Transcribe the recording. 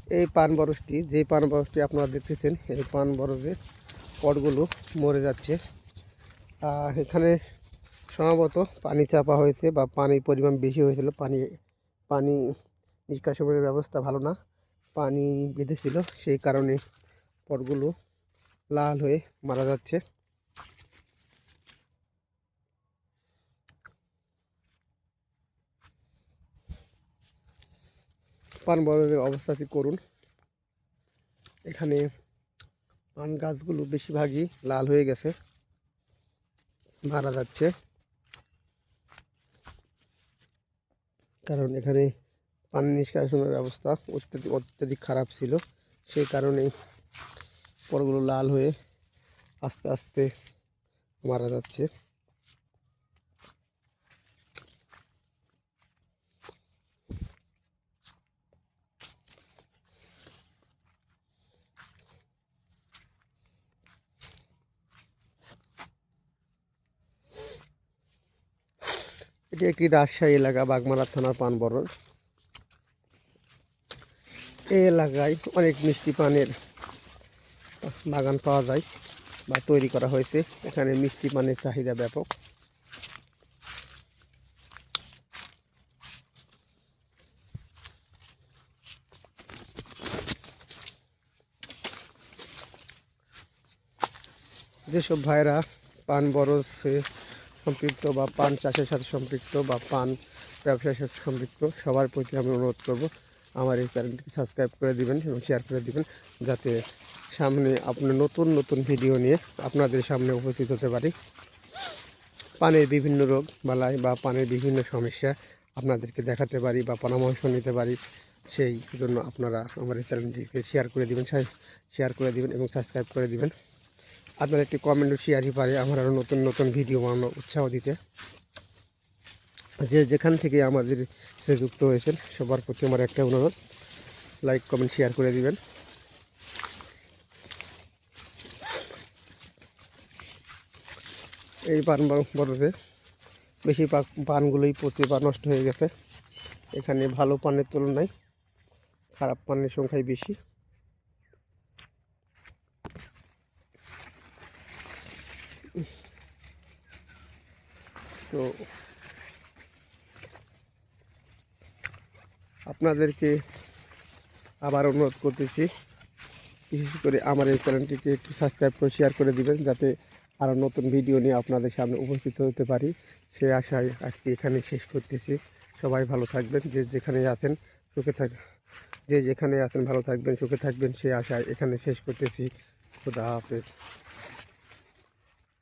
এই পান বরজটি, যে পান বরজটি আপনারা দেখতেছেন, এই পান বরজের পটগুলো মরে যাচ্ছে। এখানে সম্ভবত পানি চাপা হয়েছে বা পানির পরিমাণ বেশি হয়েছিল। পানি নিষ্কাশনের ব্যবস্থা ভালো না, পানি বেঁধেছিল, সেই কারণে পটগুলো লাল হয়ে মারা যাচ্ছে। পান বরজের অবস্থা করুন। এখানে পান গাছগুলো বেশিরভাগই লাল হয়ে গেছে, মারা যাচ্ছে, কারণ এখানে পানি নিষ্কাশনের ব্যবস্থা অত্যাধিক খারাপ ছিল। সেই কারণেই পরগুলো লাল হয়ে আস্তে আস্তে মারা যাচ্ছে। এটি একটি রাজশাহী এলাকা, বাগমারা থানার পান বরজ। এই এলাকায় অনেক মিষ্টি পানের বাগান পাওয়া যায় বা তৈরি করা হয়েছে। এখানে মিষ্টি পানের চাহিদা ব্যাপক। যেসব ভাইরা পান বরজে সম্পৃক্ত বা পান চাষের সাথে সম্পৃক্ত বা পান ব্যবসার সাথে সম্পৃক্ত, সবার প্রতি আমি অনুরোধ করব আমার এই চ্যানেলটিকে সাবস্ক্রাইব করে দিবেন এবং শেয়ার করে দিবেন, যাতে সামনে আপনার নতুন নতুন ভিডিও নিয়ে আপনাদের সামনে উপস্থিত হতে পারি। পানের বিভিন্ন রোগ বালাই বা পানের বিভিন্ন সমস্যা আপনাদেরকে দেখাতে পারি বা পরামর্শ নিতে পারি। সেই জন্য আপনারা আমার এই চ্যানেলটিকে শেয়ার করে দিবেন এবং সাবস্ক্রাইব করে দিবেন। আপনার একটি কমেন্ট ও শেয়ারই পারে আমার আরও নতুন নতুন ভিডিও বানানোর উৎসাহ দিতে। যে যেখান থেকে আমাদের সাথে যুক্ত হয়েছেন সবার প্রতি আমার একটা অনুরোধ, লাইক কমেন্ট শেয়ার করে দিবেন। এই পান বরজে বেশি পানগুলোই প্রতিবার নষ্ট হয়ে গেছে। এখানে ভালো পানের তুলনায় খারাপ পানের সংখ্যাই বেশি। তো আপনাদেরকে আবার অনুরোধ করতেছি, বিশেষ করে আমার এই চ্যানেলটিকে একটু সাবস্ক্রাইব করে শেয়ার করে দিবেন, যাতে আরও নতুন ভিডিও নিয়ে আপনাদের সামনে উপস্থিত হতে পারি। সেই আশায় আজকে এখানে শেষ করতেছি। সবাই ভালো থাকবেন, যে যেখানে আছেন ভালো থাকবেন, সুখে থাকবেন, সেই আশায় এখানে শেষ করতেছি। খুদা হাফেজ।